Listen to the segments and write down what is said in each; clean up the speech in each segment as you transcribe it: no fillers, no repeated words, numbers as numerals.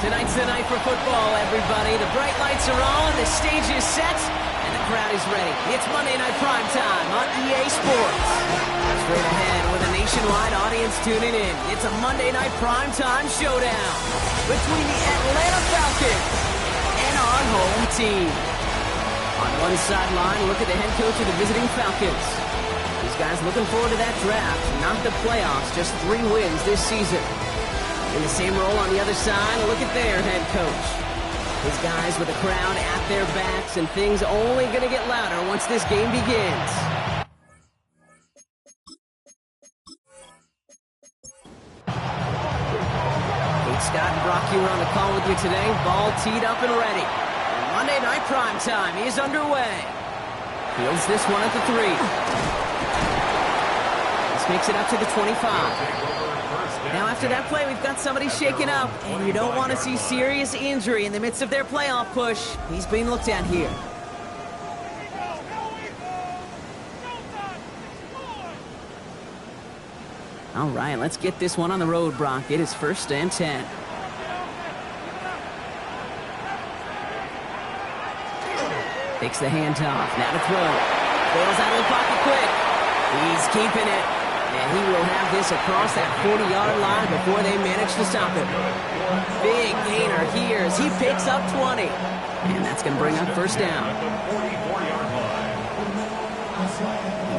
Tonight's the night for football, everybody. The bright lights are on, the stage is set, and the crowd is ready. It's Monday Night Primetime on EA Sports. Straight ahead with a nationwide audience tuning in. It's a Monday Night Primetime showdown between the Atlanta Falcons and our home team. On one sideline, look at the head coach of the visiting Falcons. These guys looking forward to that draft, not the playoffs, just 3 wins this season. In the same role on the other side, look at their head coach. His guys with the crowd at their backs, and things only going to get louder once this game begins. Kate Scott and Brock here on the call with you today. Ball teed up and ready. And Monday Night Primetime is underway. Fields this one at the 3. This makes it up to the 25. Now after that play, we've got somebody shaken up, and you don't want to see serious injury in the midst of their playoff push. He's being looked at here. All right, let's get this one on the road, Brock. It is 1st and 10. Takes the handoff. Now to throw. Bails out of the pocket quick. He's keeping it. And he will have this across that 40-yard line before they manage to stop him. Big gainer here as he picks up 20. And that's going to bring up 1st down.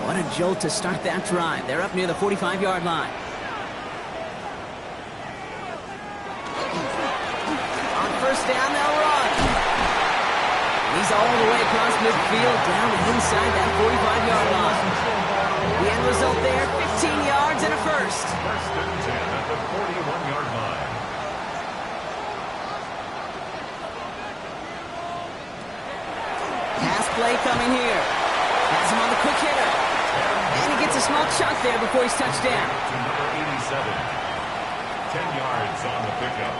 What a jolt to start that drive. They're up near the 45-yard line. On 1st down, they'll run. He's all the way across midfield down inside that 45-yard line. The end result there, 15 yards and a 1st. 1st and 10 at the 41-yard line. Pass play coming here. Has him on the quick hitter. And he gets a small chunk there before he's touched down. To number 87. 10 yards on the pickup.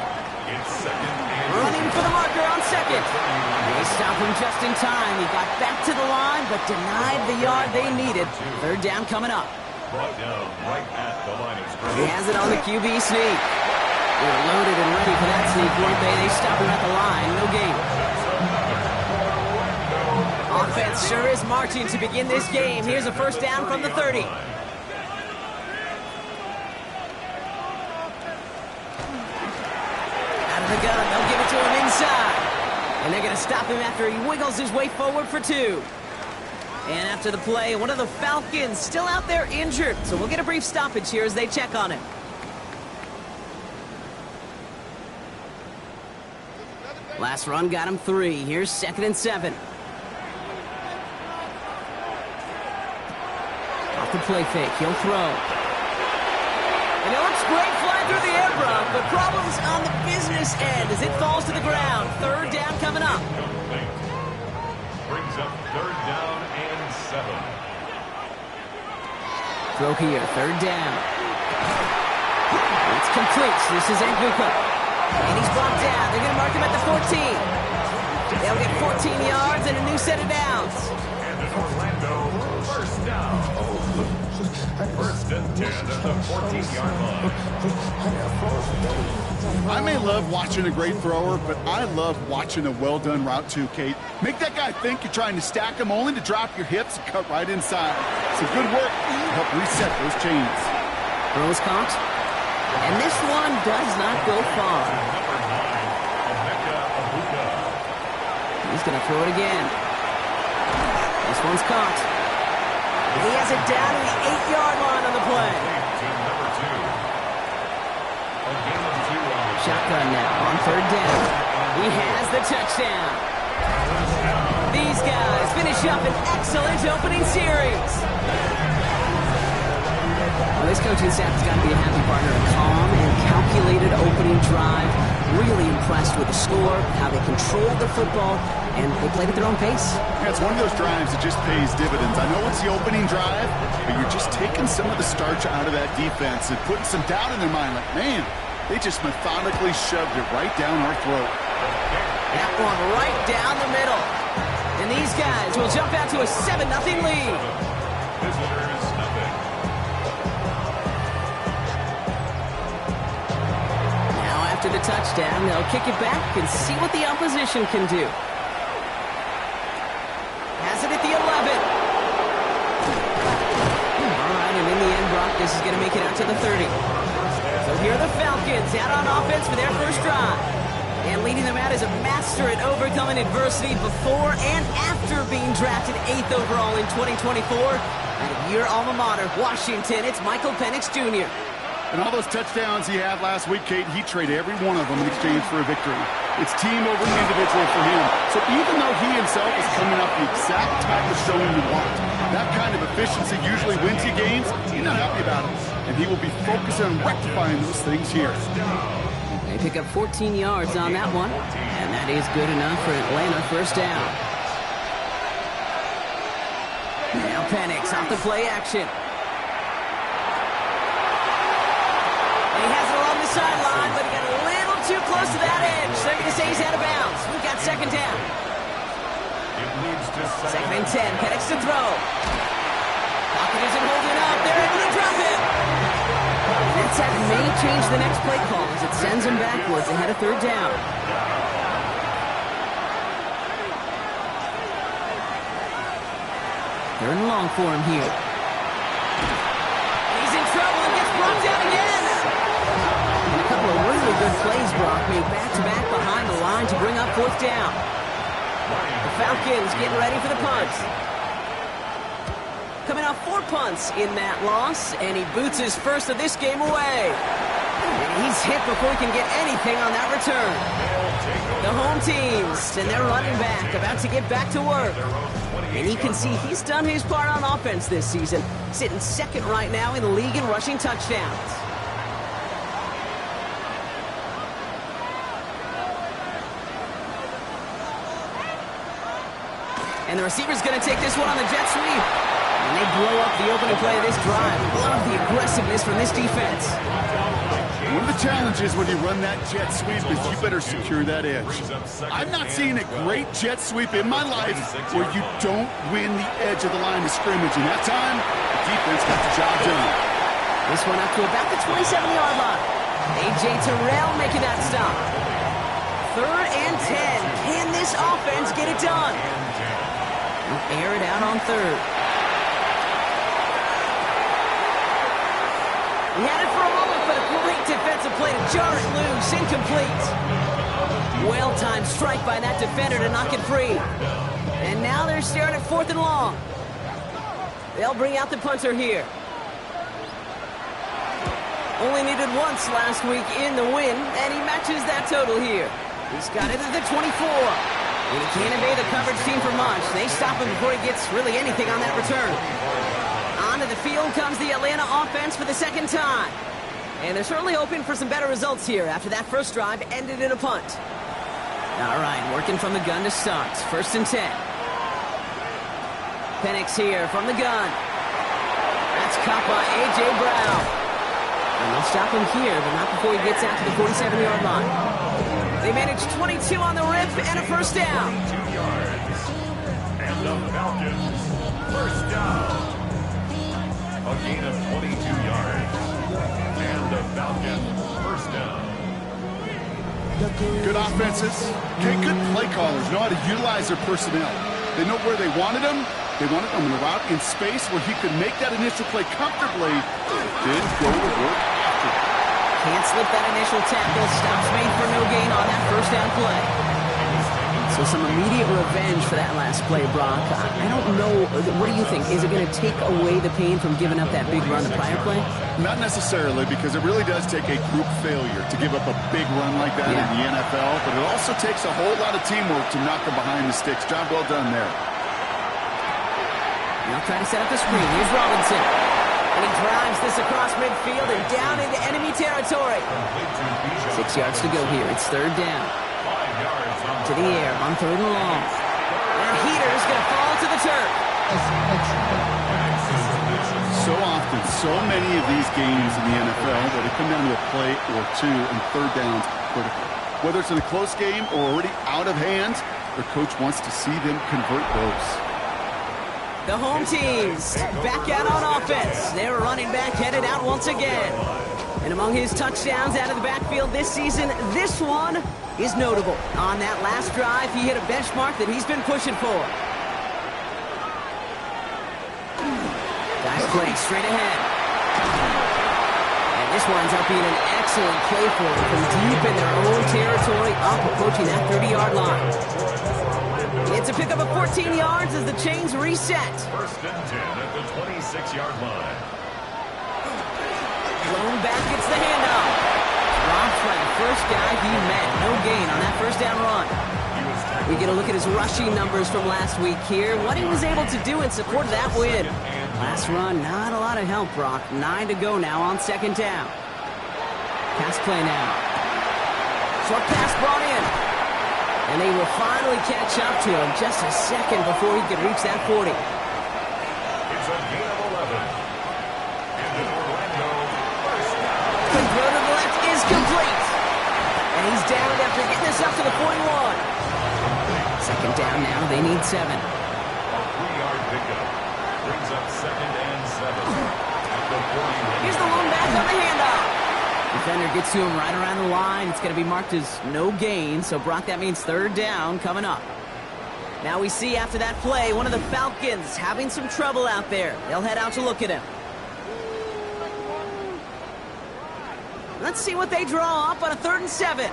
It's 2nd and... Running for the marker on 2nd. They stop him just in time. He got back to the line, but denied the yard they needed. 3rd down coming up. Brought down right at the line of scrimmage. He has it on the QB sneak. They were loaded and ready for that sneak, weren't they? They stop him at the line. No gain. Offense sure is marching to begin this game. Here's a 1st down from the 30. The gun, they'll give it to him inside. And they're going to stop him after he wiggles his way forward for 2. And after the play, one of the Falcons still out there injured. So we'll get a brief stoppage here as they check on him. Last run got him 3. Here's 2nd and 7. Off the play fake, he'll throw. And it looks great flying through the air, Brock, but problems on the business end as it falls to the ground. 3rd down coming up. Brings up 3rd down and 7. Throw here, 3rd down. It's complete. This is Anguka. And he's brought down. They're going to mark him at the 14. They'll get 14 yards and a new set of downs. And an Orlando 1st down. 1st and 10 at the 14-yard line. I may love watching a great thrower, but I love watching a well-done route too, Kate. Make that guy think you're trying to stack him only to drop your hips and cut right inside. Some good work to help reset those chains. Throw is caught. And this one does not go far. He's going to throw it again. This one's caught. He has it down to the 8-yard line on the play. Shotgun now on 3rd down. He has the touchdown. These guys finish up an excellent opening series. Well, this coaching staff has got to be a happy partner. A calm and calculated opening drive. Really impressed with the score, how they controlled the football, and they played at their own pace. Yeah, it's one of those drives that just pays dividends. I know it's the opening drive, but you're just taking some of the starch out of that defense and putting some doubt in their mind. Like, man, they just methodically shoved it right down our throat. That one right down the middle. And these guys will jump out to a 7-0 lead. Visitors, nothing. After the touchdown, they'll kick it back and see what the opposition can do. Has it at the 11. All right, and in the end, Brock, this is going to make it out to the 30. So here are the Falcons out on offense for their first drive. And leading them out is a master at overcoming adversity before and after being drafted 8th overall in 2024. Out of your alma mater, Washington, it's Michael Penix Jr. And all those touchdowns he had last week, Kate, he traded every one of them in exchange for a victory. It's team over individual for him. So even though he himself is coming up the exact type of showing you want, that kind of efficiency usually wins you games, he's not happy about it. And he will be focused on rectifying those things here. They pick up 14 yards on that one, and that is good enough for Atlanta first down. Now Penix off the play action. And he has it along the sideline, but he got a little too close to that edge. They're going to say he's out of bounds. We've got second down. Second and 10, Penix to throw. Pocket isn't holding up. They're able to drop it. That sack may change the next play call as it sends him backwards ahead of third down. Third and long for him here. He's in trouble and gets brought down again. And a couple of really good plays, Brock, made back-to-back behind the line to bring up fourth down. The Falcons getting ready for the punt. Coming off 4 punts in that loss, and he boots his first of this game away. And he's hit before he can get anything on that return. The home teams and their running back about to get back to work. And you can see he's done his part on offense this season, sitting second right now in the league in rushing touchdowns. And the receiver's going to take this one on the jet sweep. And they blow up the opening play of this drive. Love the aggressiveness from this defense. One of the challenges when you run that jet sweep is you better secure that edge. I've not seen a great jet sweep in my life where you don't win the edge of the line of scrimmage. And that time, the defense got the job done. This one up to about the 27-yard line. A.J. Terrell making that stop. Third and 10. Can this offense get it done? We'll air it out on third. He had it for a moment, but a great defensive play to jar it loose. Incomplete. Well-timed strike by that defender to knock it free. And now they're staring at fourth and long. They'll bring out the punter here. Only needed once last week in the win, and he matches that total here. He's got it at the 24. And he can't evade the coverage team for much. They stop him before he gets really anything on that return. Onto the field comes the Atlanta offense for the second time. And they're certainly hoping for some better results here after that first drive ended in a punt. All right, working from the gun to start. First and 10. Penix here from the gun. That's caught by A.J. Brown. And they'll stop him here, but not before he gets out to the 47-yard line. They managed 22 on the rip and a first down. 2 yards. And the Falcons, first down. A gain of 22 yards. And the Falcons, first down. Good offenses. Okay, good play callers know how to utilize their personnel. They know where they wanted them. They wanted them in a route in space where he could make that initial play comfortably, then go to work after. Can't slip that initial tackle. Stops made for no gain on that first down play. So some immediate revenge for that last play, Brock. I don't know. What do you think? Is it going to take away the pain from giving up that big run the prior play? Not necessarily, because it really does take a group failure to give up a big run like that in the NFL, but it also takes a whole lot of teamwork to knock them behind the sticks. Job well done there. Now trying to set up the screen. Here's Robinson. And he drives this across midfield and down into enemy territory. 6 yards to go here. It's third down. 5 yards To the air on third and long. And Heater's going to fall to the turf. So often, so many of these games in the NFL where they come down to a play or two and third downs critical. Whether it's in a close game or already out of hand, their coach wants to see them convert those. The home teams back out on offense. Their running back headed out once again. And among his touchdowns out of the backfield this season, this one is notable. On that last drive, he hit a benchmark that he's been pushing for. Nice play straight ahead. And this winds up being an excellent play for him from deep in their own territory, up approaching that 30-yard line. It's a pickup of 14 yards as the chains reset. First and 10 at the 26-yard line. Lone back gets the handoff. Dropped by the first guy he met. No gain on that first down run. We get a look at his rushing numbers from last week here. What he was able to do in support of that win. Last run, not a lot of help, Brock. 9 to go now on second down. Pass play now. Short pass brought in. And they will finally catch up to him just a second before he could reach that 40. It's a gain of 11. And in Orlando, first down. Quick throw to the left is complete. And he's down after getting this up to the 41. Second down now, they need 7. A 3-yard pickup. Brings up second and 7. At the 40. Here's the lone back on the handoff. Defender gets to him right around the line. It's going to be marked as no gain. So, Brock, that means third down coming up. Now we see after that play, one of the Falcons having some trouble out there. They'll head out to look at him. Let's see what they draw up on a 3rd and 7.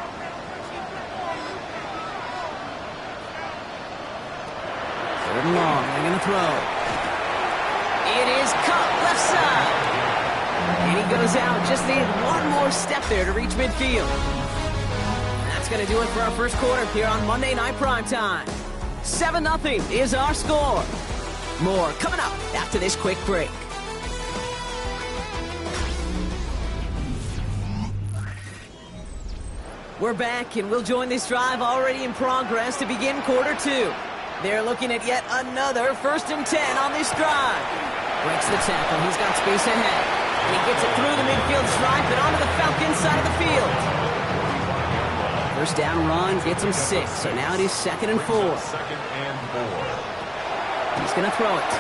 Third and long. They're going to throw. It is cut left side. And he goes out. Just needed one more step there to reach midfield. That's going to do it for our first quarter here on Monday Night Primetime. 7-0 is our score. More coming up after this quick break. We're back, and we'll join this drive already in progress to begin quarter 2. They're looking at yet another 1st and 10 on this drive. Breaks the tackle. He's got space ahead. And he gets it through the midfield stripe and onto the Falcons side of the field. First down run gets him 6. So now it is 2nd and 4. Second and 4. He's going to throw it.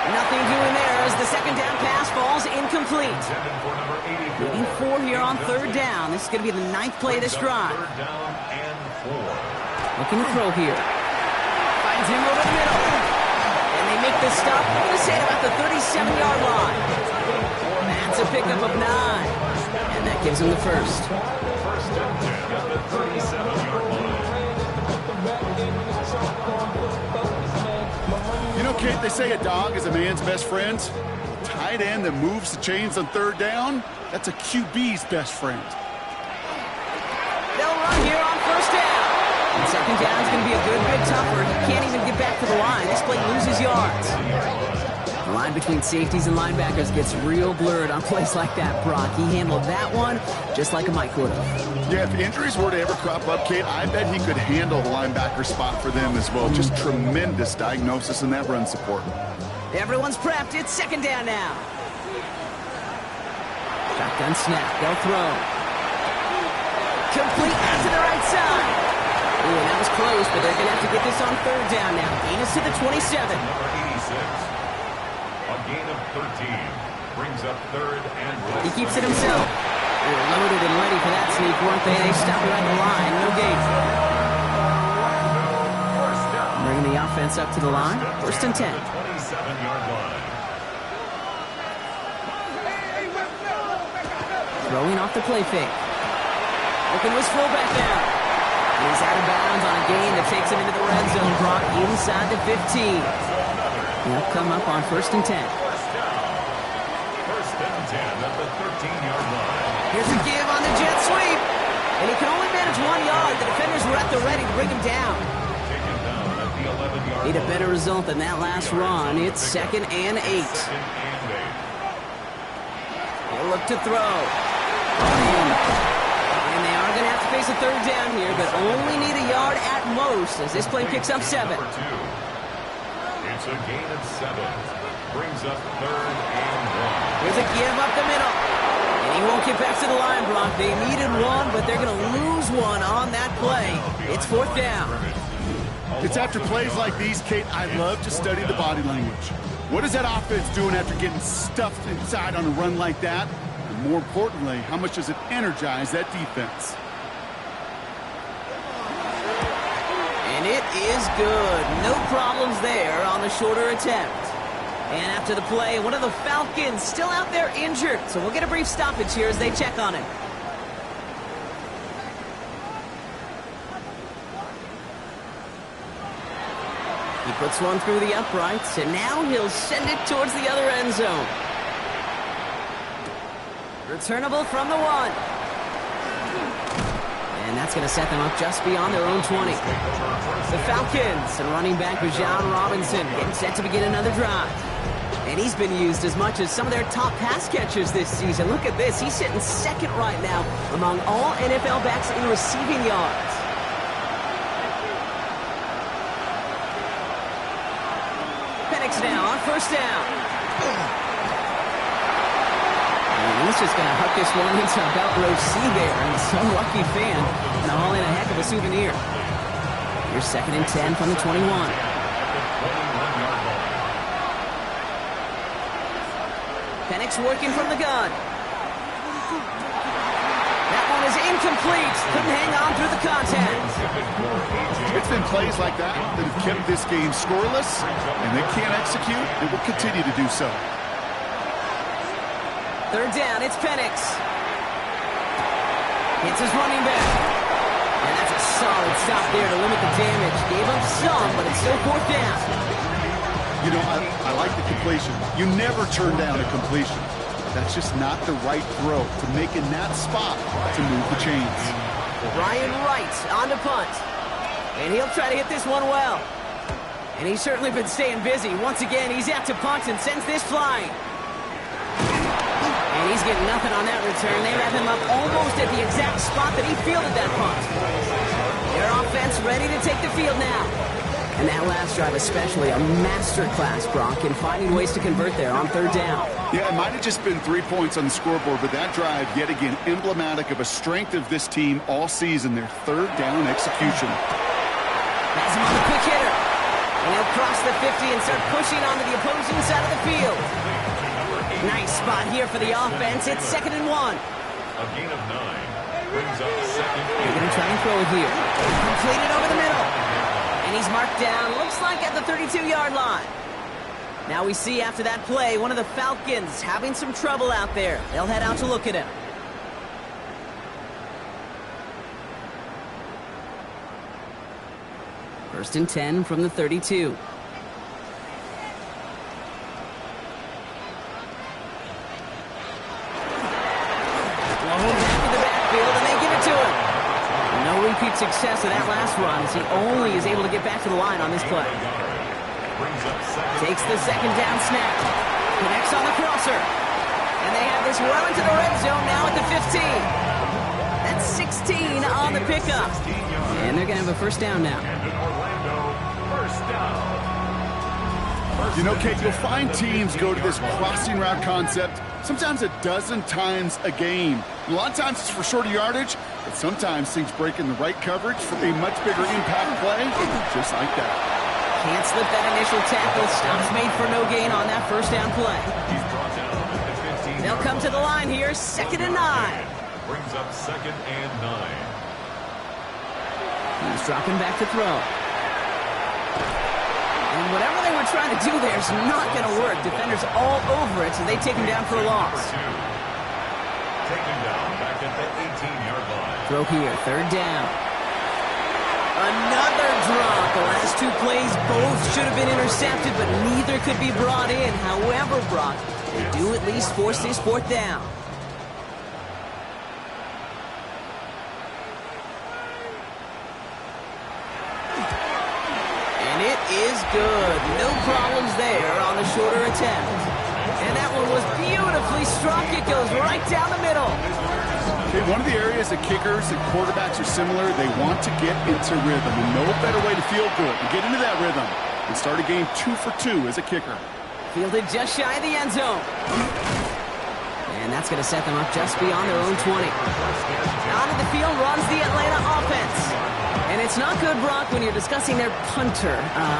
Nothing doing there as the second down pass falls incomplete. Leading 4 here on 3rd down. This is going to be the 9th play of this drive. 3rd down and 4. Looking to throw here. Finds him over the middle. And they make the stop. I'm going to say about the 37-yard line. That's a pickup of 9. And that gives him the first. First and 10 at the 37-yard line. You know, Kate, they say a dog is a man's best friend. Tight end that moves the chains on 3rd down, that's a QB's best friend. They'll run here on 1st down. And 2nd down is going to be a good bit tougher. He can't even get back to the line. This play loses yards. The line between safeties and linebackers gets real blurred on plays like that, Brock. He handled that one just like a Mike would have. Yeah, if injuries were to ever crop up, Kate, I bet he could handle the linebacker spot for them as well. Just tremendous diagnosis in that run support. Everyone's prepped. It's 2nd down now. Shotgun snap. They'll throw. Complete out to the right side. Ooh, that was close, but they're going to have to get this on 3rd down now. Gain is to the 27. Number 86. A gain of 13. Brings up 3rd and 1. He keeps it himself. They were loaded and ready for that sneak, weren't they? They stop right at the line. No gain. Bringing the offense up to the line. 1st and 10. 27-yard line. Throwing off the play fake. Looking to his fullback now. He's out of bounds on a gain that takes him into the red zone. Brock inside the 15. He'll come up on 1st and 10. First down. 1st and 10 at the 13-yard line. Here's a give on the jet sweep. And he can only manage 1 yard. The defenders were at the ready to bring him down. Taken down at the 11-yard line. Need a better result than that last run. It's 2nd and 8. 2nd and 8. He'll look to throw. And they are going to have to face a 3rd down here, but only need a yard at most as this play picks up 7. Number 2. It's a gain of 7. Brings up 3rd and 1. Here's a give up the middle. And he won't get back to the line, Brock. They needed one, but they're going to lose one on that play. It's 4th down. It's after plays like these, Kate, I love to study the body language. What is that offense doing after getting stuffed inside on a run like that? More importantly, how much does it energize that defense? And it is good. No problems there on the shorter attempt. And after the play, one of the Falcons still out there injured. So we'll get a brief stoppage here as they check on him. He puts one through the uprights, and now he'll send it towards the other end zone. Returnable from the 1. And that's going to set them up just beyond their own 20. The Falcons and running back Bijan Robinson getting set to begin another drive. And he's been used as much as some of their top pass catchers this season. Look at this. He's sitting second right now among all NFL backs in receiving yards. Penix now on first down. And he's just going to huck this one into about row C there. And some lucky fan going to haul in a heck of a souvenir. Here's 2nd and 10 from the 21. Penix working from the gun. That one is incomplete. Couldn't hang on through the contact. It's been plays like that that have kept this game scoreless, and they can't execute. It will continue to do so. 3rd down, it's Penix. Hits his running back. And that's a solid stop there to limit the damage. Gave up some, but it's still 4th down. You know, I like the completion. You never turn down a completion. That's just not the right throw to make in that spot to move the chains. Ryan Wright on to punt. And he'll try to hit this one well. And he's certainly been staying busy. Once again, he's out to punt and sends this flying. And he's getting nothing on that return. They wrap him up almost at the exact spot that he fielded that punt. Their offense ready to take the field now. And that last drive especially, a masterclass, Brock, in finding ways to convert there on 3rd down. Yeah, it might have just been 3 points on the scoreboard, but that drive, yet again, emblematic of a strength of this team all season, their 3rd down execution. Has him on the quick hitter. And he'll cross the 50 and start pushing onto the opposing side of the field. Nice spot here for the offense. It's 2nd and 1. A gain of 9 brings up 2nd. They're going to try and throw it here. Completed over the middle. And he's marked down, looks like at the 32-yard line. Now we see after that play, one of the Falcons having some trouble out there. They'll head out to look at him. First and 10 from the 32. Repeat success of that last run as he only is able to get back to the line on this play. Takes the 2nd down snap. Connects on the crosser. And they have this well into the red zone now at the 15. That's 16 on the pickup. And they're going to have a 1st down now. You know, Kate, you'll find teams go to this crossing route concept sometimes a dozen times a game. A lot of times it's for shorter yardage, but sometimes things break in the right coverage for a much bigger impact play, just like that. Can't slip that initial tackle. Stops made for no gain on that 1st down play. They'll come to the line here, 2nd and 9. Brings up 2nd and 9. He's dropping back to throw. And whatever they were trying to do there is not going to work. Defenders all over it, so they take him down for a loss. Taken down back at the 18-yard line. Throw here, 3rd down. Another drop. The last 2 plays both should have been intercepted, but neither could be brought in. However, Brock, they do at least force this 4th down. Is good. No problems there on the shorter attempt. And that one was beautifully struck. It goes right down the middle. Okay, one of the areas that kickers and quarterbacks are similar, they want to get into rhythm. And no better way to feel good, to get into that rhythm and start a game 2 for 2 as a kicker. Fielded just shy of the end zone. And that's going to set them up just beyond their own 20. Out of the field runs the Atlanta offense. And it's not good, Brock, when you're discussing their punter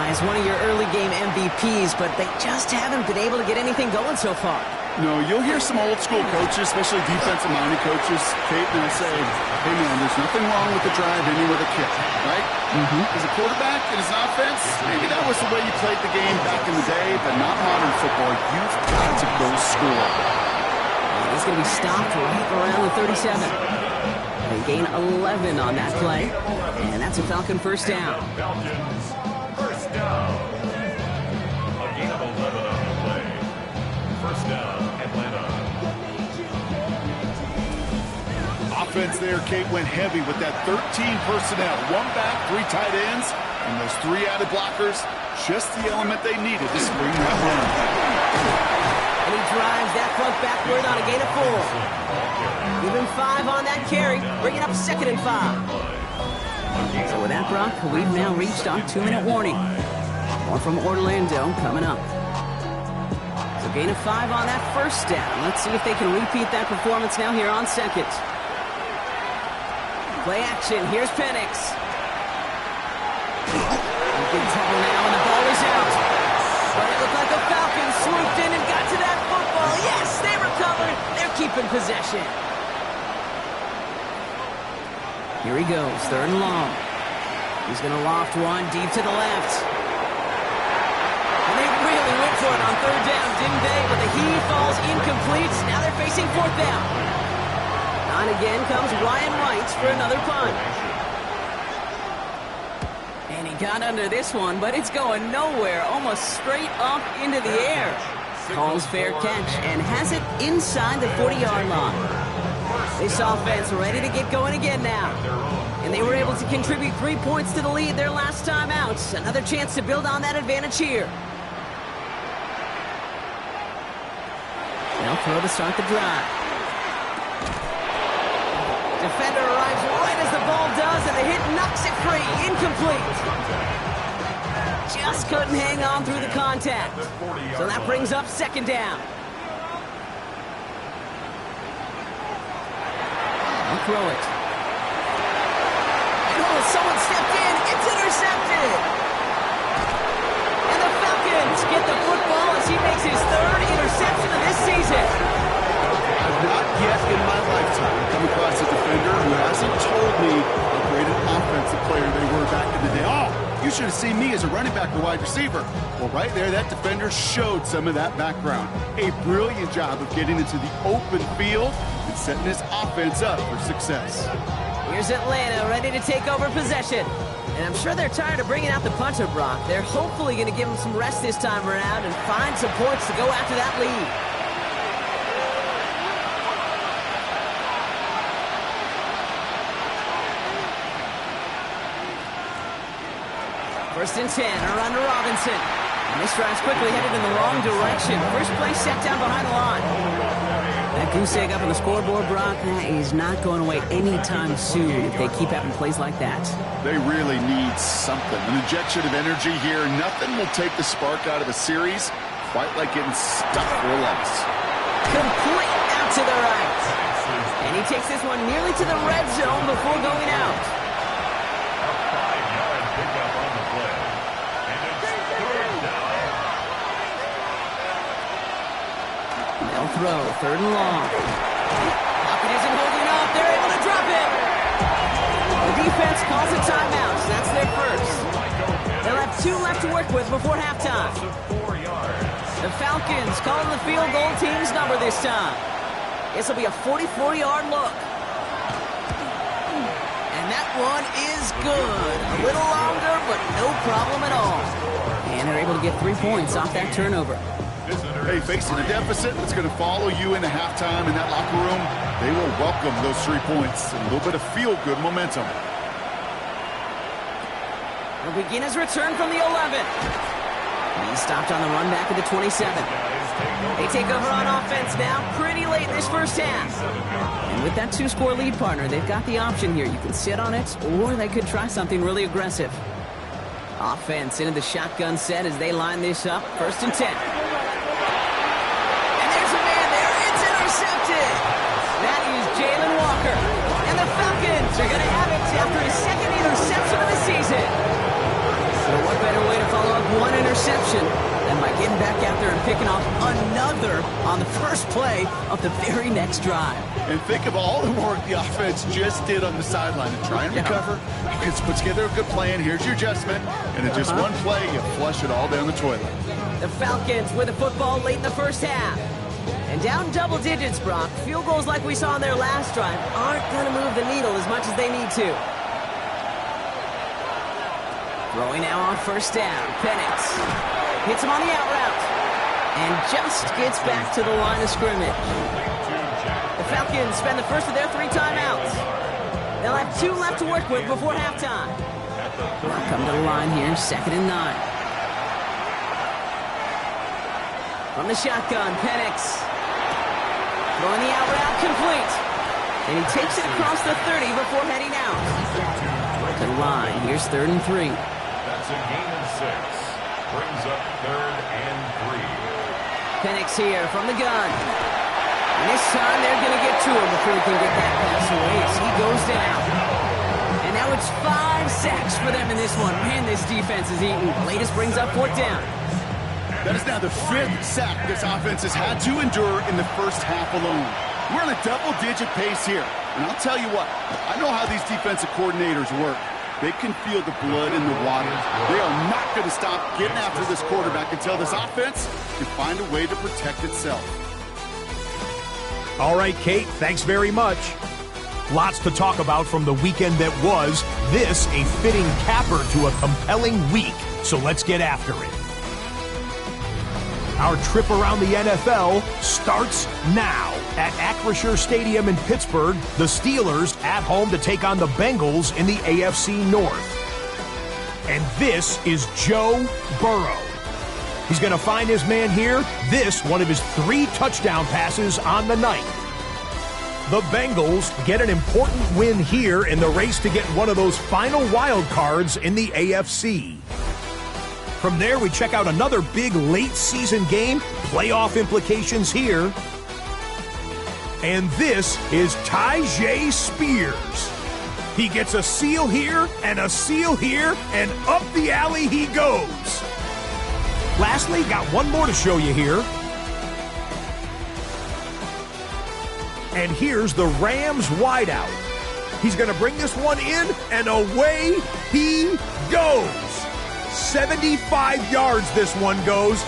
as one of your early game MVPs, but they just haven't been able to get anything going so far. No, you'll hear some old school coaches, especially defensive-minded coaches, Kate, and they'll say, hey, man, there's nothing wrong with the drive ending with a kick, right? As a quarterback in his offense, maybe that was the way you played the game back in the day, but not modern football. You've got to go score. He's going to be stopped right around the 37. They gain 11 on that play, and that's a Falcon first down. Falcons first down. A gain of 11 on the play. First down, Atlanta. Offense there, Kate, went heavy with that 13 personnel. One back, 3 tight ends, and those 3 added blockers. Just the element they needed to spring that run. And he drives that front backward on a gain of 4. Give him 5 on that carry, bringing up 2nd and 5. So with that, Brock, we've now reached our 2-minute warning. More from Orlando coming up. So gain of 5 on that first down. Let's see if they can repeat that performance now here on 2nd. Play action. Here's Penix. Big trouble now, and the ball is out. But it looked like the Falcons swooped in and got to that football. Yes, they recovered. They're keeping possession. Here he goes, 3rd and long. He's going to loft one deep to the left. And they really went for it on 3rd down, didn't they? But the heave falls incomplete. Now they're facing 4th down. On again comes Ryan Wright for another punt. And he got under this one, but it's going nowhere, almost straight up into the air. Calls fair catch and has it inside the 40-yard line. This offense ready to get going again now. And they were able to contribute 3 points to the lead their last time out. Another chance to build on that advantage here. They'll throw to start the drive. Defender arrives right as the ball does, and the hit knocks it free. Incomplete. Just couldn't hang on through the contact. So that brings up 2nd down. They'll throw it. And oh, someone stepped in. It's intercepted. And the Falcons get the football as he makes his 3rd interception of this season. Not yet in my lifetime come across a defender who hasn't told me how great an offensive player they were back in the day. Oh, you should have seen me as a running back or wide receiver. Well, right there, that defender showed some of that background. A brilliant job of getting into the open field and setting his offense up for success. Here's Atlanta ready to take over possession. And I'm sure they're tired of bringing out the punter, Brock. They're hopefully going to give him some rest this time around and find some points to go after that lead. First and 10, around to Robinson. And this drive's quickly headed in the wrong direction. First play set down behind the line. That goose egg up on the scoreboard, Brock, is not going away anytime soon if they keep having plays like that. They really need something. An injection of energy here. Nothing will take the spark out of a series quite like getting stuck for a loss. Complete out to the right. And he takes this one nearly to the red zone before going out. They'll throw, 3rd and long. Pocket isn't holding up. They're able to drop it. The defense calls a timeout. So that's their first. They'll have 2 left to work with before halftime. The Falcons calling the field goal team's number this time. This will be a 44-yard look. And that one is good. A little longer, but no problem at all. And they're able to get 3 points off that turnover. Hey, facing a deficit that's going to follow you into halftime in that locker room, they will welcome those 3 points. A little bit of feel-good momentum. He'll begin his return from the 11. He's stopped on the run back at the 27. They take over on offense now pretty late in this first half. And with that 2-score lead, partner, they've got the option here. You can sit on it, or they could try something really aggressive. Offense into the shotgun set as they line this up. 1st and 10. That is Jalen Walker. And the Falcons are going to have it after his 2nd interception of the interception. And by getting back out there and picking off another on the first play of the very next drive. And think of all the work the offense just did on the sideline to try and recover. You can put together a good plan. Here's your adjustment. And in just one play, you flush it all down the toilet. The Falcons with the football late in the first half. And down double digits, Brock. Field goals like we saw in their last drive aren't going to move the needle as much as they need to. Throwing now on first down. Penix hits him on the out route. And just gets back to the line of scrimmage. The Falcons spend the first of their 3 timeouts. They'll have 2 left to work with before halftime. They'll come to the line here, 2nd and 9. From the shotgun, Penix. Throwing the out route complete. And he takes it across the 30 before heading out. To the line, here's 3rd and 3. That's a gain of 6. Brings up 3rd and 3. Penix here from the gun. And this time they're going to get to him before he can get that pass away as he goes down. And now it's 5 sacks for them in this one. Man, this defense is eating. Latest brings up 4th down. That is now the 5th sack this offense has had to endure in the first half alone. We're on a double-digit pace here. And I'll tell you what, I know how these defensive coordinators work. They can feel the blood in the water. They are not going to stop getting after this quarterback until this offense can find a way to protect itself. All right, Kate, thanks very much. Lots to talk about from the weekend that was. This a fitting capper to a compelling week. So let's get after it. Our trip around the NFL starts now. At Acrisure Stadium in Pittsburgh, the Steelers at home to take on the Bengals in the AFC North. And this is Joe Burrow. He's going to find his man here. This, one of his 3 touchdown passes on the night. The Bengals get an important win here in the race to get one of those final wild cards in the AFC. From there, we check out another big late-season game, playoff implications here. And this is Tyjae Spears. He gets a seal here, and up the alley he goes. Lastly, got one more to show you here. And here's the Rams wideout. He's going to bring this one in, and away he goes. 75 yards this one goes.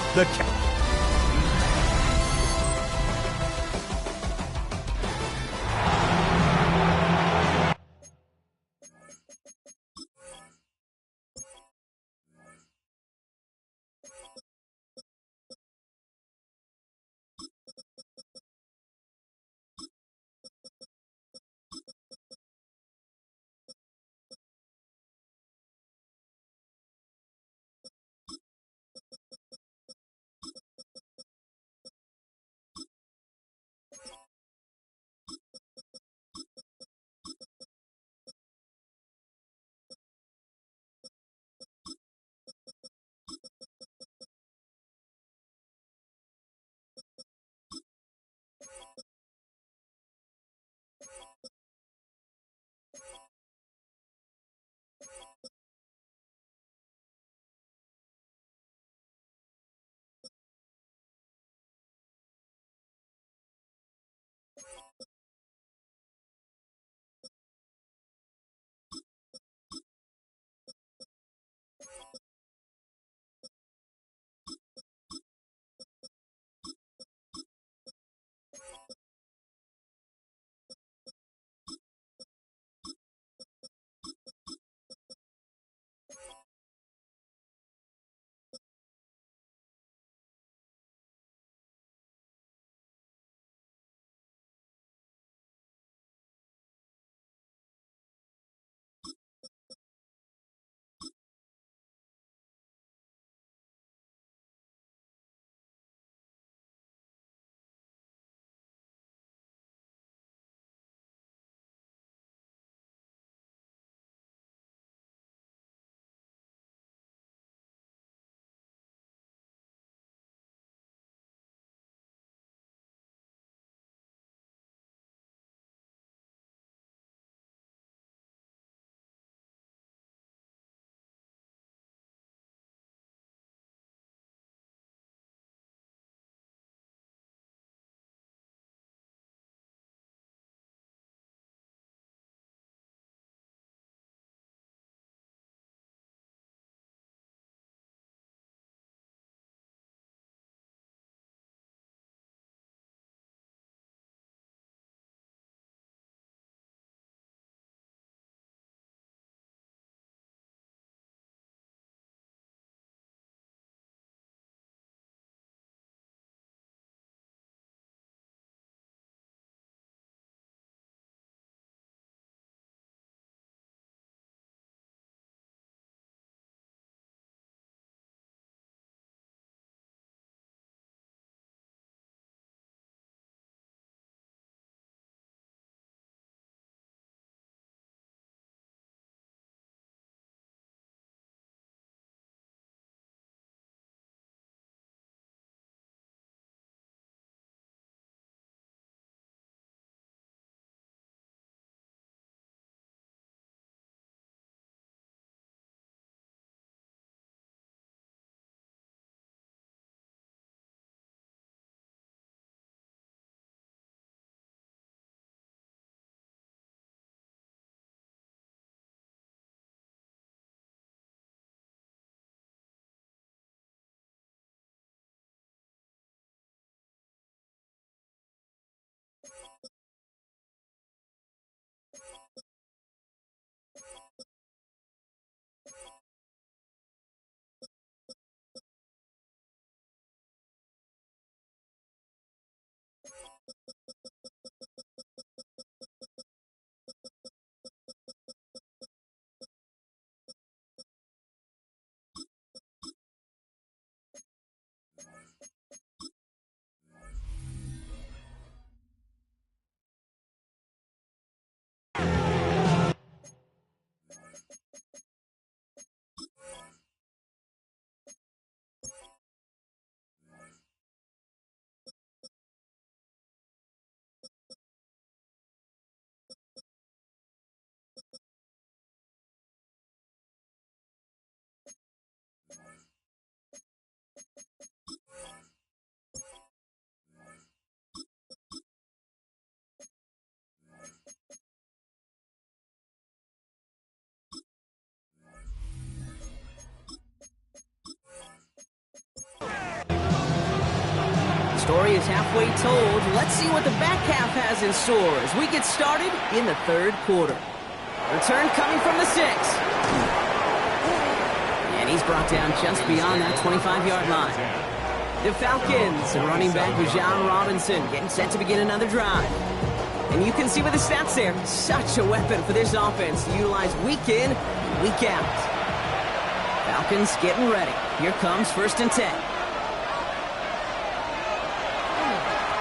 Story is halfway told. Let's see what the back half has in store as we get started in the third quarter. Return coming from the 6. And he's brought down just beyond that 25-yard line. The Falcons and running back Bijan Robinson getting set to begin another drive. And you can see with the stats there, such a weapon for this offense to utilize week in, week out. Falcons getting ready. Here comes 1st and 10.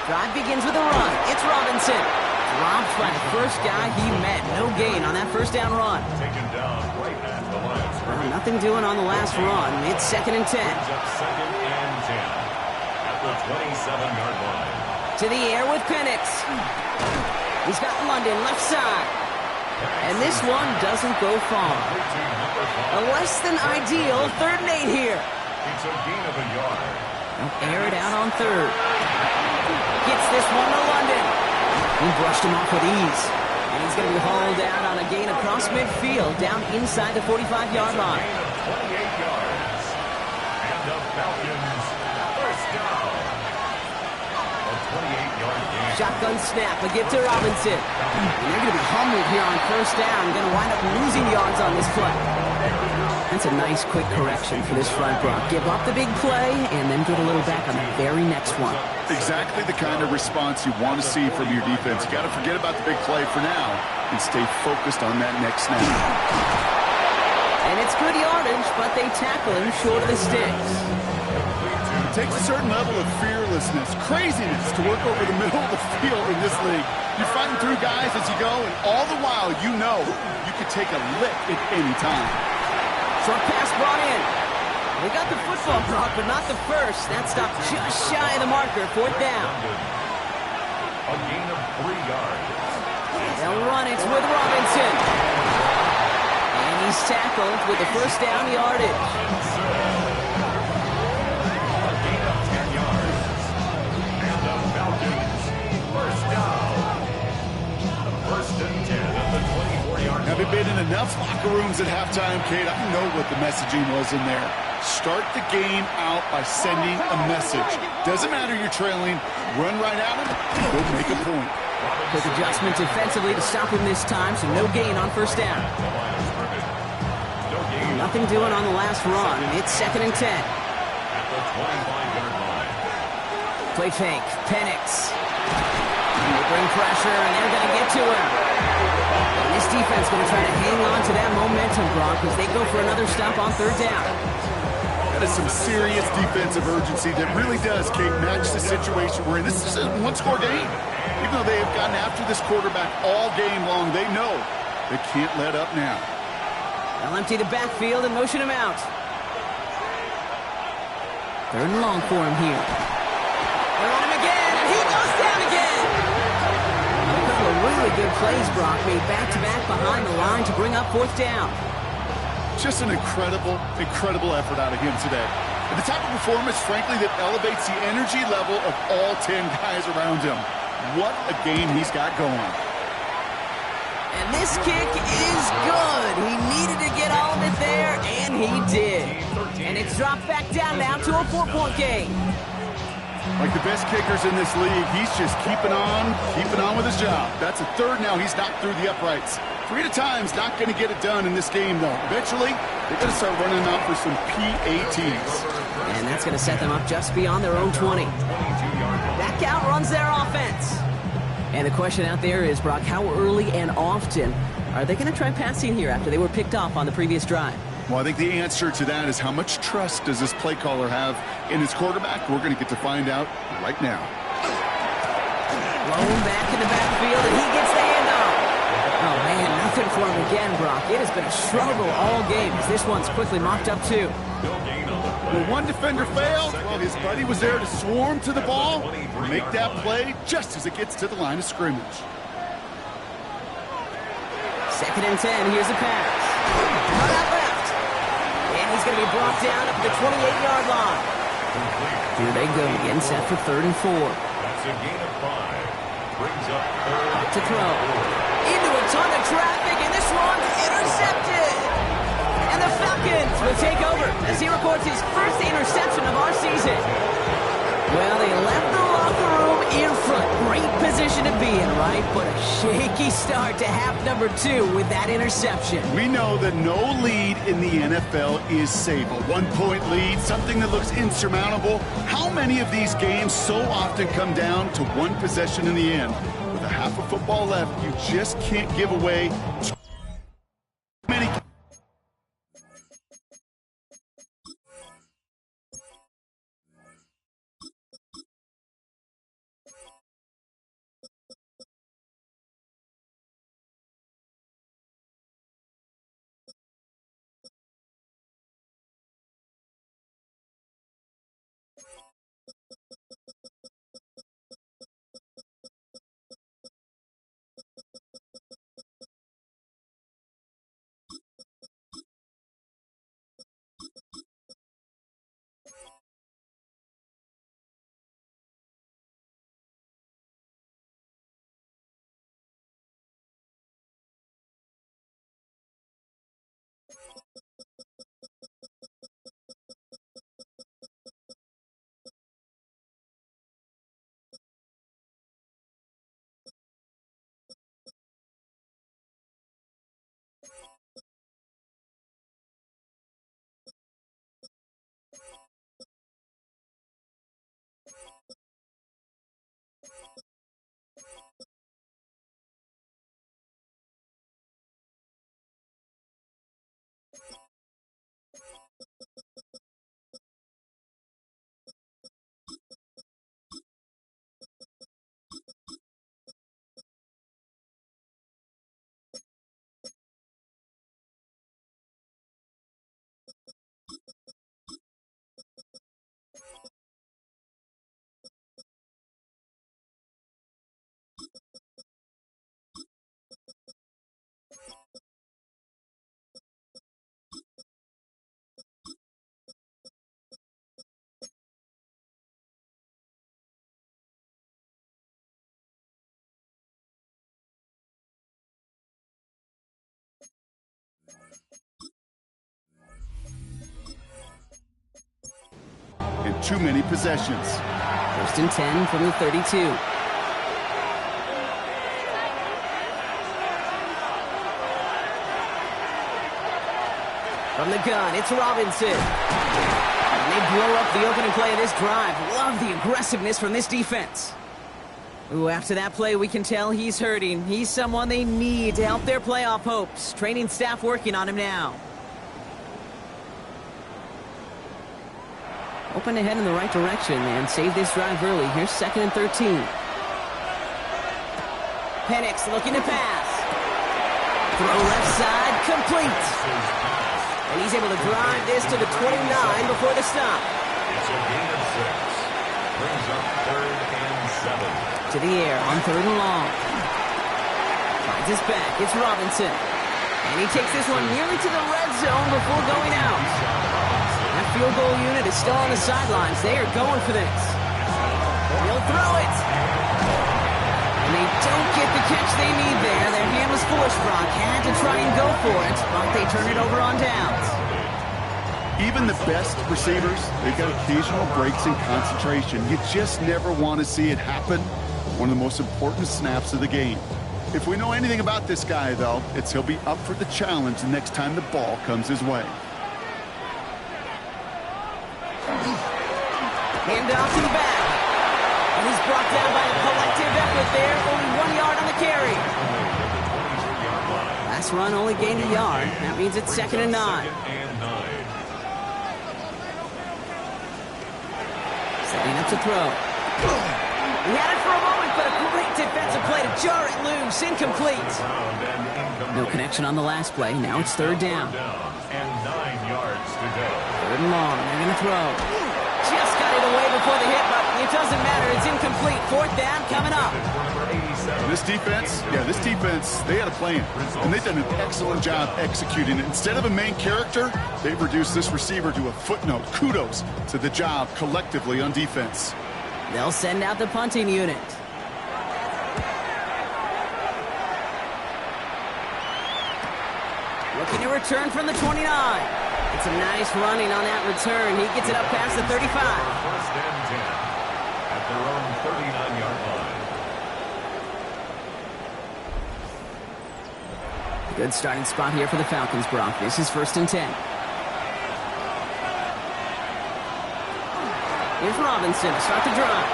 Drive begins with a run. It's Robinson. Dropped by the first guy he met. No gain on that first down run. Taken down right at the line of scrimmage. Well, nothing doing on the last run. It's 2nd and 10. Brings up 2nd and 10 at the 27-yard line. To the air with Penix. He's got London left side. And this one doesn't go far. A less than ideal 3rd and 8 here. It's a gain of a yard. They'll air it out on 3rd. Gets this one to London. He brushed him off with ease. And he's going to be hauled out on a gain across midfield down inside the 45-yard line. Gain of 28 yards. And the Falcons first down. A 28-yard gain. Shotgun snap, a give to Robinson. And they're going to be humbled here on 1st down. Going to wind up losing yards on this play. That's a nice quick correction for this front block. Give up the big play and then get a little back on the very next one. Exactly the kind of response you want to see from your defense. You got to forget about the big play for now and stay focused on that next snap. And it's good yardage, but they tackle him short of the sticks. It takes a certain level of fearlessness, craziness to work over the middle of the field in this league. You're fighting through guys as you go, and all the while you know you could take a lick at any time. Short pass brought in. They got the football block, but not the first. That stopped just shy of the marker. 4th down. A gain of 3 yards. They'll run it with Robinson. And he's tackled with the 1st down yardage. A gain of 10 yards. And the Falcons first down. 1st and 10 at the 24-yard line. Having been in enough locker rooms at halftime, Kate, I know what the messaging was in there. Start the game out by sending a message. Doesn't matter you're trailing, run right at him, and go make a point. Quick adjustment defensively to stop him this time, so no gain on 1st down. Nothing doing on the last run. It's 2nd and 10. At the 25-yard line. Play fake. Penix. They bring pressure, and they're going to get to him. And this defense going to try to hang on to that momentum, Brock, as they go for another stop on 3rd down. That is some serious defensive urgency that really does, Kate, match the situation we're in. This is a one-score game. Even though they have gotten after this quarterback all game long, they know they can't let up now. They'll empty the backfield and motion him out. 3rd and long for him here. They're on him again, and he goes down again. A couple of really good plays, Brock, made back-to-back behind the line to bring up 4th down. Just an incredible effort out of him today. And the type of performance, frankly, that elevates the energy level of all 10 guys around him. What a game he's got going. And this kick is good. He needed to get all of it there, and he did. And it's dropped back down now to a 4-point game. Like the best kickers in this league, he's just keeping on with his job. That's a 3rd now. He's knocked through the uprights. 3 at a time's not going to get it done in this game, though. Eventually, they're going to start running out for some PATs. And that's going to set them up just beyond their own 20. Back out runs their offense. And the question out there is, Brock, how early and often are they going to try passing here after they were picked off on the previous drive? Well, I think the answer to that is how much trust does this play caller have in his quarterback? We're going to get to find out right now. Blown back in the backfield, and he gets the handoff. Oh, man, nothing for him again, Brock. It has been a struggle all game as this one's quickly mocked up, too. When one defender failed, well, his buddy was there to swarm to the ball and make that play just as it gets to the line of scrimmage. 2nd and 10, here's a pass. Run out left. And he's going to be brought down up at the 28-yard line. Here they go, getting set for 3rd and 4. That's a gain of 5. Brings up 3rd. Up to throw. Into a ton of traffic, and this one's intercepted. And the Falcons will take over as he records his first interception of our season. Well, they left the in front. Great position to be in, right? But a shaky start to half number 2 with that interception. We know that no lead in the NFL is safe. A one-point lead, something that looks insurmountable. How many of these games so often come down to one possession in the end? With a half of football left, you just can't give away too many. And too many possessions. 1st and 10 from the 32. From the gun, it's Robinson. And they blow up the opening play of this drive. Love the aggressiveness from this defense. Ooh, after that play, we can tell he's hurting. He's someone they need to help their playoff hopes. Training staff working on him now. Open ahead in the right direction and save this drive early. Here's 2nd and 13. Penix looking to pass. Throw left side, complete. And he's able to drive this to the 29 before the stop. It's a gain of 6. Brings up 3rd and 7. To the air on 3rd and long. Finds his back. It's Robinson. And he takes this one nearly to the red zone before going out. That field goal unit is still on the sidelines. They are going for this. He'll throw it. And they don't get the catch they need there. Their hand was foolish, Brock. Had to try and go for it, but they turn it over on downs. Even the best receivers, they've got occasional breaks in concentration. You just never want to see it happen. One of the most important snaps of the game. If we know anything about this guy, though, it's he'll be up for the challenge the next time the ball comes his way. Hand off to the back. And he's brought down by a collective effort there. Only 1 yard on the carry. Last run only gained a yard. That means it's 2nd and 9. Setting up to throw. He had it for a moment, but a great defensive play to jar it loose. Incomplete. No connection on the last play. Now it's 3rd down. And 9 yards to go. 3rd and long. They're going to throw. Just got it away before the hit, but it doesn't matter. It's incomplete. 4th down coming up. This defense, they had a plan, and they've done an excellent job executing it. Instead of a main character, they've reduced this receiver to a footnote. Kudos to the job collectively on defense. They'll send out the punting unit. Looking to return from the 29. It's a nice running on that return. He gets it up past the 35. 1st and 10 at their own 39-yard line. Good starting spot here for the Falcons, Brock. This is 1st and 10. Here's Robinson to start the drive.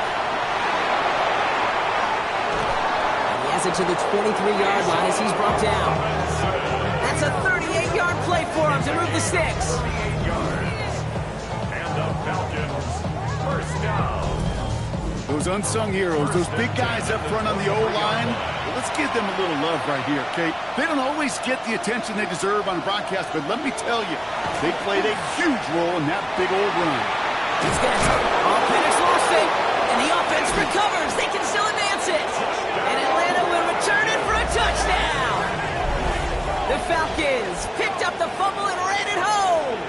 And he has it to the 23-yard line as he's brought down. That's a 38-yard play for him to move the sticks. 38 yards. And the Falcons, first down. Those unsung heroes, those big guys up front on the O-line, let's give them a little love right here, okay? They don't always get the attention they deserve on broadcast, but let me tell you, they played a huge role in that big old run. He's got it. Penix lost it, and the offense recovers. They can still advance it. And Atlanta will return it for a touchdown. The Falcons picked up the fumble and ran it home.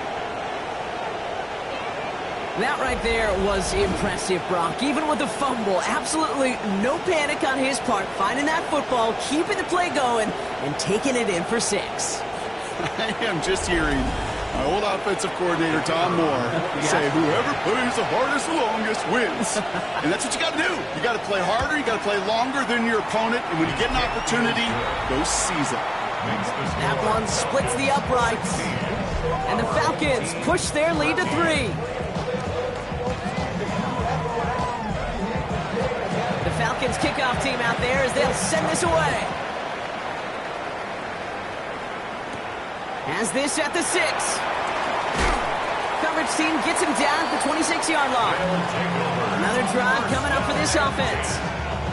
That right there was impressive, Brock. Even with the fumble, absolutely no panic on his part. Finding that football, keeping the play going, and taking it in for 6. I am just hearing my old offensive coordinator, Tom Moore, say, whoever plays the hardest the longest wins. And that's what you got to do. You got to play harder. You got to play longer than your opponent. And when you get an opportunity, go seize it. That one splits the uprights. And the Falcons push their lead to 3. The Falcons kickoff team out there as they'll send this away. Has this at the 6. Coverage team gets him down at the 26-yard line. Another drive coming up for this offense.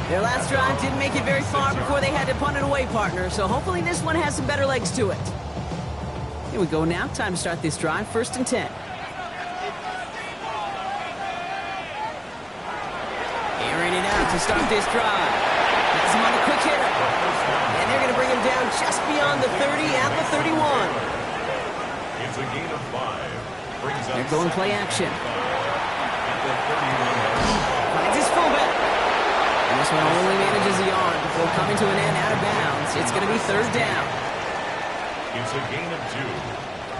Their last drive didn't make it very far before they had to punt it away, partner, so hopefully this one has some better legs to it. Here we go now. Time to start this drive. 1st and 10. Airing it out to start this drive. Has him on the quick hitter. And they're going to bring him down just beyond the 30 at the 31. It's a gain of 5. They're going play action. Finds his fullback. And this one only manages a yard before coming to an end out of bounds. It's going to be 3rd down. It's a gain of 2.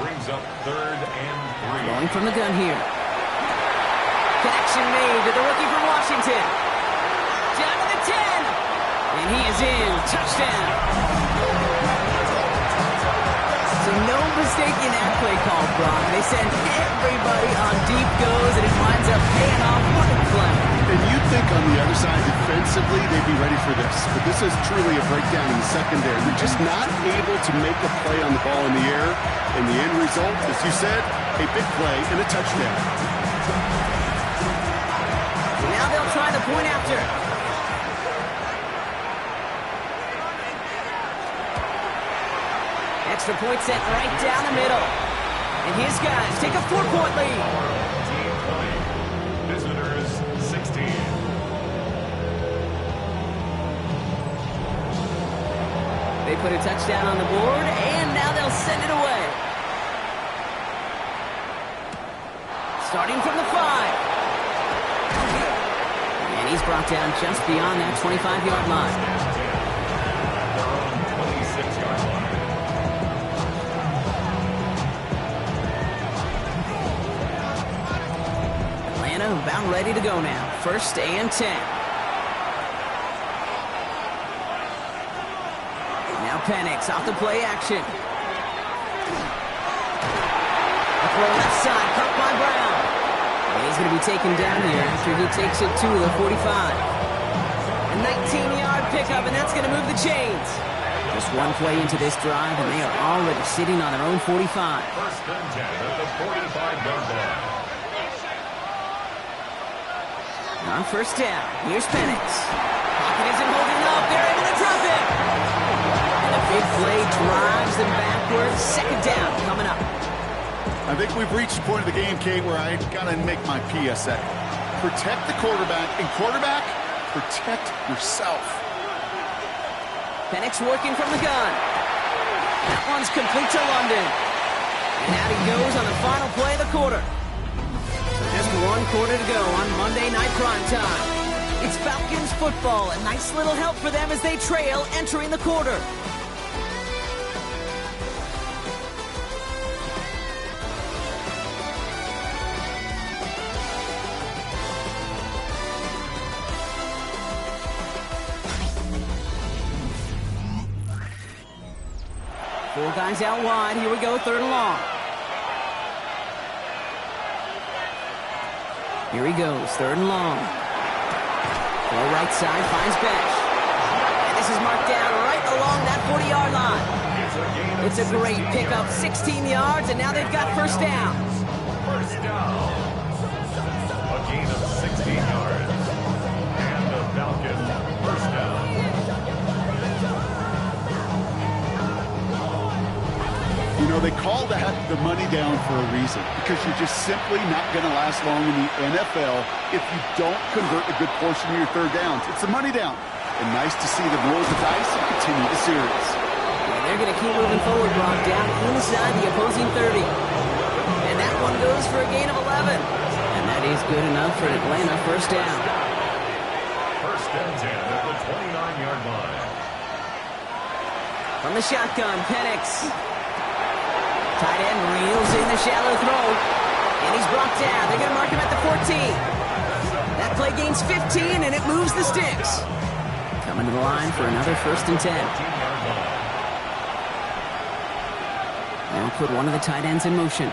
Brings up 3rd and 3. Going from the gun here. Connection made to the rookie from Washington. Down to the 10. And he is in. Touchdown. So no mistaking that play call, Brock. They send everybody on deep goes, and it winds up paying off. What a play. And you'd think on the other side, defensively, they'd be ready for this. But this is truly a breakdown in the secondary. They're just not able to make a play on the ball in the air. And the end result, as you said, a big play and a touchdown. Now they'll try the point after. Extra point set right down the middle. And his guys take a 4-point lead. Team play. Visitors 16. They put a touchdown on the board, and now they'll send it away. Starting from the 5. And he's brought down just beyond that 25-yard line. They're on 26-yard line. Atlanta about ready to go now. 1st and 10. Now Penix off the play action. A throw left side, caught by Brown. And he's going to be taken down here after he takes it to the 45. A 19-yard pickup, and that's going to move the chains. Just one play into this drive, and they are already sitting on their own 45. 1st and 10 at the 45-yard line. On 1st down, here's Penix. Pocket isn't holding up. They're able to drop it. And a big play drives them backwards. 2nd down coming up. I think we've reached the point of the game, Kate, where I got to make my PSA. Protect the quarterback, and quarterback, protect yourself. Penix working from the gun. That one's complete to London. And out he goes on the final play of the quarter. So just 1 quarter to go on Monday Night Primetime. It's Falcons football. A nice little help for them as they trail entering the quarter. guys out wide. Here we go, 3rd and long. Here he goes, 3rd and long. Throw right side, finds Besh. And this is marked down right along that 40-yard line. It's a great pickup, 16 yards, and now they've got first down. First down. A gain of 16 yards. And the Falcons first down. You know, they call that the money down for a reason, because you're just simply not going to last long in the NFL if you don't convert a good portion of your 3rd downs. It's a money down. And nice to see them roll the dice and continue the series. And they're going to keep moving forward, Brock, down inside the opposing 30. And that one goes for a gain of 11. And that is good enough for Atlanta, first down. First and 10 at the 29-yard line. From the shotgun, Penix. Tight end reels in the shallow throw. And he's brought down. They're going to mark him at the 14. That play gains 15, and it moves the sticks. Coming to the line for another first and 10. Now put one of the tight ends in motion.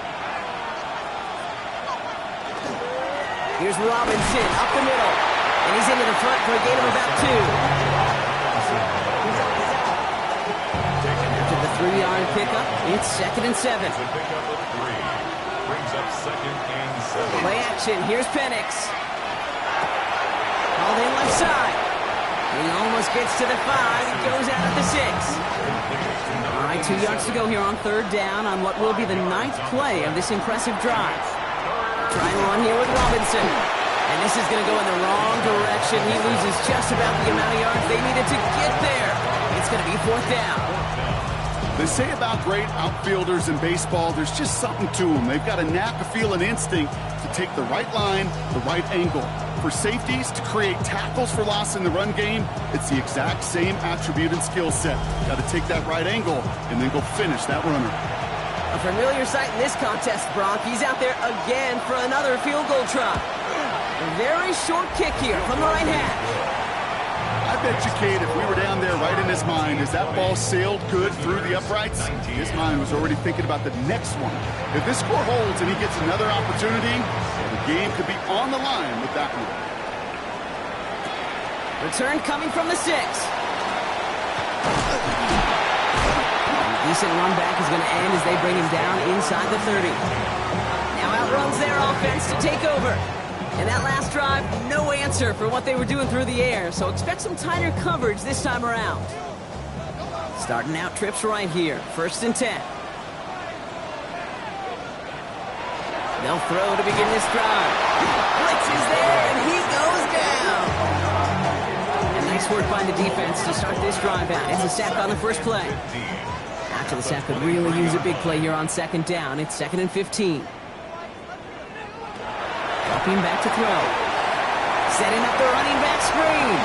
Here's Robinson up the middle. And he's into the front for a gain of about 2. After the 3-yard pickup, it's 2nd and 7. It's a pickup of 3. Brings up 2nd and 7. Play action. Here's Penix. Called in left side. He almost gets to the 5. He goes out at the 6. All right, 2 yards to go here on 3rd down on what will be the 9th play of this impressive drive. Trying to run here with Robinson. And this is going to go in the wrong direction. He loses just about the amount of yards they needed to get there. It's going to be 4th down. They say about great outfielders in baseball, there's just something to them. They've got a knack, a feel, an instinct to take the right line, the right angle. For safeties to create tackles for loss in the run game, it's the exact same attribute and skill set. Got to take that right angle and then go finish that runner. A familiar sight in this contest, Brock. He's out there again for another field goal try. A very short kick here from the right hash. I bet you, Kate, if we were down there right in his mind, as that ball sailed good through the uprights, his mind was already thinking about the next one. If this score holds and he gets another opportunity, the game could be on the line with that one. Return coming from the 6. Decent run back is going to end as they bring him down inside the 30. Now outruns their offense to take over. And that last drive, no answer for what they were doing through the air. So expect some tighter coverage this time around. Starting out trips right here. 1st and 10. They'll throw to begin this drive. Blitz is there, and he goes down. And nice work by the defense to start this drive out. It's a sack on the first play. After the sack could really use a big play here on 2nd down. It's 2nd and 15. Dropping back to throw. Setting up the running back screen.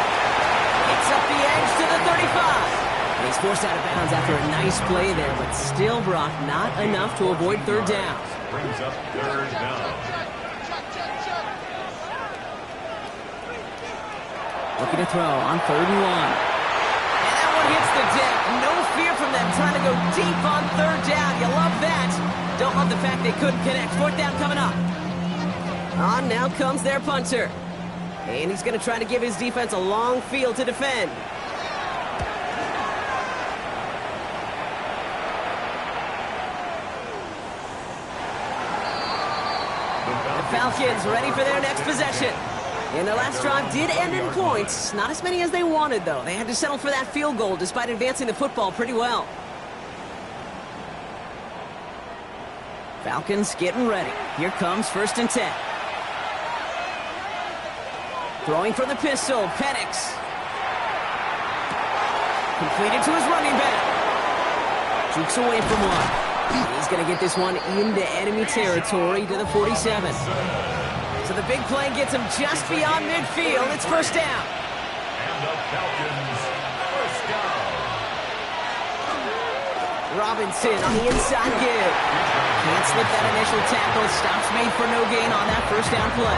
It's up the edge to the 35. And he's forced out of bounds after a nice play there, but still, Brock, not enough to avoid 3rd down. Brings up 3rd down. Looking to throw on 3rd and 1. And that one hits the deck. No fear from them trying to go deep on 3rd down. You love that. Don't love the fact they couldn't connect. 4th down coming up. On now comes their punter. And he's going to try to give his defense a long field to defend. The Falcons ready for their next possession. And their last drive did end in points. Not as many as they wanted, though. They had to settle for that field goal despite advancing the football pretty well. Falcons getting ready. Here comes 1st and 10. Throwing from the pistol, Penix. Completed to his running back. Jukes away from one. He's going to get this one into enemy territory to the 47. So the big play gets him just beyond midfield. It's 1st down. And the Falcons first down. Robinson on the inside give. Can't slip that initial tackle. Stops made for no gain on that 1st down play.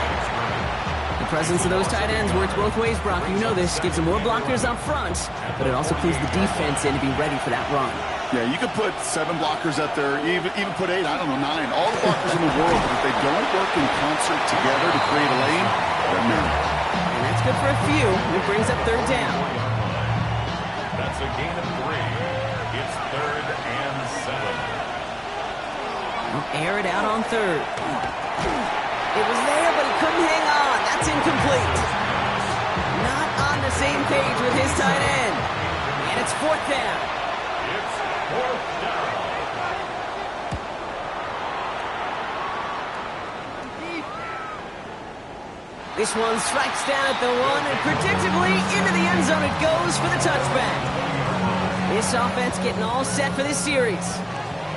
The presence of those tight ends works both ways, Brock. You know this. Gives them more blockers up front, but it also clues the defense in to be ready for that run. Yeah, you could put 7 blockers up there, even put 8, I don't know, 9. All the blockers in the world, but if they don't work in concert together to create a lane, doesn't matter. And that's good for a few. It brings up third down. That's a gain of 3. It's 3rd and 7. He'll air it out on third. It was there, but he couldn't hang on. That's incomplete. Not on the same page with his tight end. And it's 4th down. It's 4th down. This one strikes down at the 1, and predictably into the end zone it goes for the touchback. This offense getting all set for this series.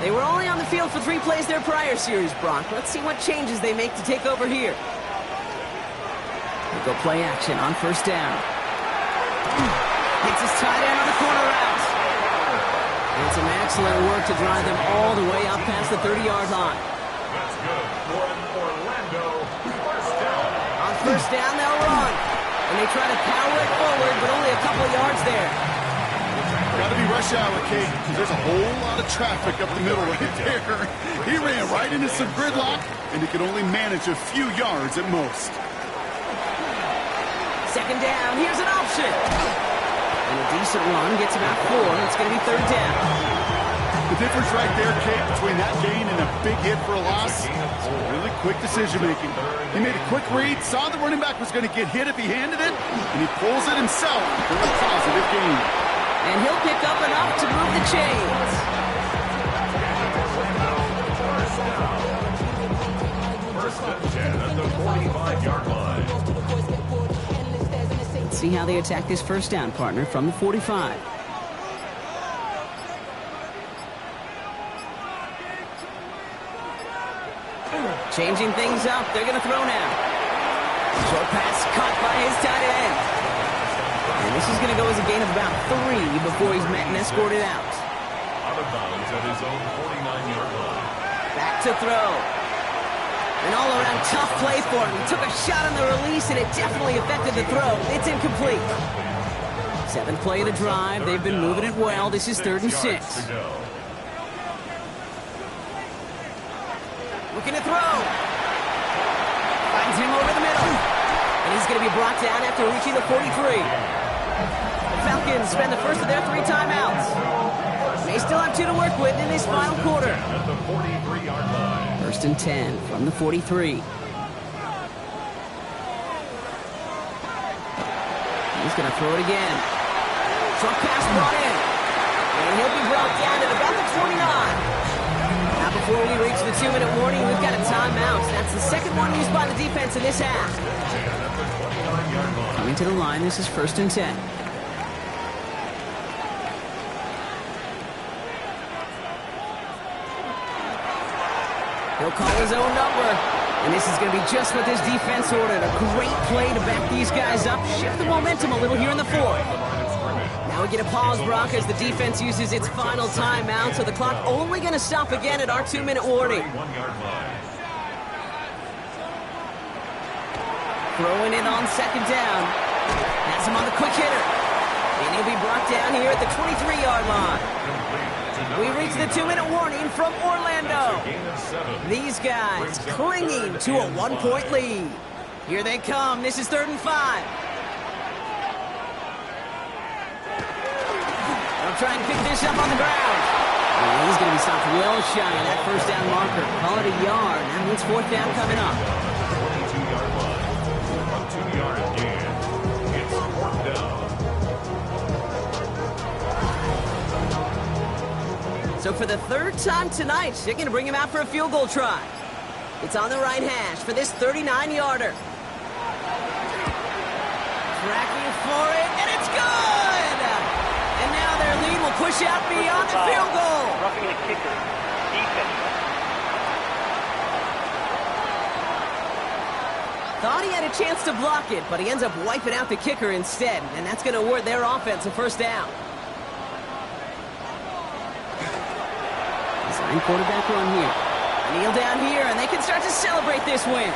They were only on the field for 3 plays their prior series, Brock. Let's see what changes they make to take over here. They go play action on 1st down. Hits his tight end on the corner route. And some excellent work to drive them all the way up past the 30-yard line. That's good for an Orlando 1st down. On 1st down, they'll run. And they try to power it forward, but only a couple of yards there. Got to be rush hour, Kate, because there's a whole lot of traffic up the middle right there. He ran right into some gridlock, and he could only manage a few yards at most. 2nd down, here's an option. And a decent run gets about 4. It's going to be 3rd down. The difference right there, Kate, between that gain and a big hit for a loss, is really quick decision-making. He made a quick read, saw the running back was going to get hit if he handed it, and he pulls it himself for a positive gain. And he'll pick up enough to move the chains. First and 10 at the 45-yard line. Let's see how they attack this 1st down, partner, from the 45. Changing things up. They're going to throw now. Short pass caught by his tight end. And this is going to go as a gain of about 3 before he's met and escorted out. Out of bounds at his own 49-yard line. Back to throw. An all-around tough play for him. He took a shot on the release, and it definitely affected the throw. It's incomplete. 7th play of the drive. They've been moving it well. This is 3rd and 6. Looking to throw. Finds him over the middle. And he's going to be brought down after reaching the 43. The Falcons spend the first of their 3 timeouts. They still have 2 to work with in this final quarter. At the 43-yard line. 1st and 10 from the 43. He's going to throw it again. Short pass brought in. And he'll be brought down at about the 29. Now before we reach the 2-minute warning, we've got a timeout. That's the 2nd one used by the defense in this half. Coming to the line, this is 1st and 10. He'll call his own number. And this is going to be just what this defense ordered. A great play to back these guys up. Shift the momentum a little here in the 4th. Now we get a pause, Brock, as the defense uses its final timeout. So the clock only going to stop again at our 2-minute warning. Throwing it on 2nd down. Has him on the quick hitter. And he'll be brought down here at the 23-yard line. We reach the 2-minute warning from Orlando. These guys clinging to a 1-point lead. Here they come. This is 3rd and 5. They'll try and pick this up on the ground. And he's going to be stopped well shy of that 1st down marker. Call it a yard. And it's 4th down coming up. 22-yard line. A 2-yard gain. It's 4th down. So for the 3rd time tonight, they're going to bring him out for a field goal try. It's on the right hash for this 39-yarder. Tracking for it, and it's good! And now their lead will push out beyond the field goal. Roughing the kicker. Defense. Thought he had a chance to block it, but he ends up wiping out the kicker instead, and that's going to award their offense a 1st down. Design quarterback run here. Kneel down here, and they can start to celebrate this win.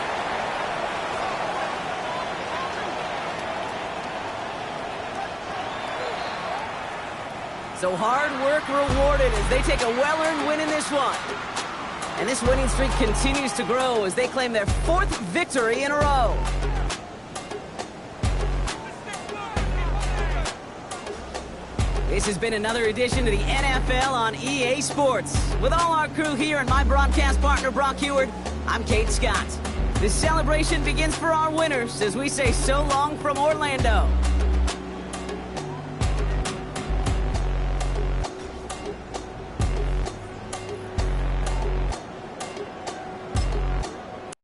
So hard work rewarded as they take a well-earned win in this one. And this winning streak continues to grow as they claim their 4th victory in a row. This has been another edition of the NFL on EA Sports. With all our crew here and my broadcast partner, Brock Heward, I'm Kate Scott. The celebration begins for our winners as we say so long from Orlando.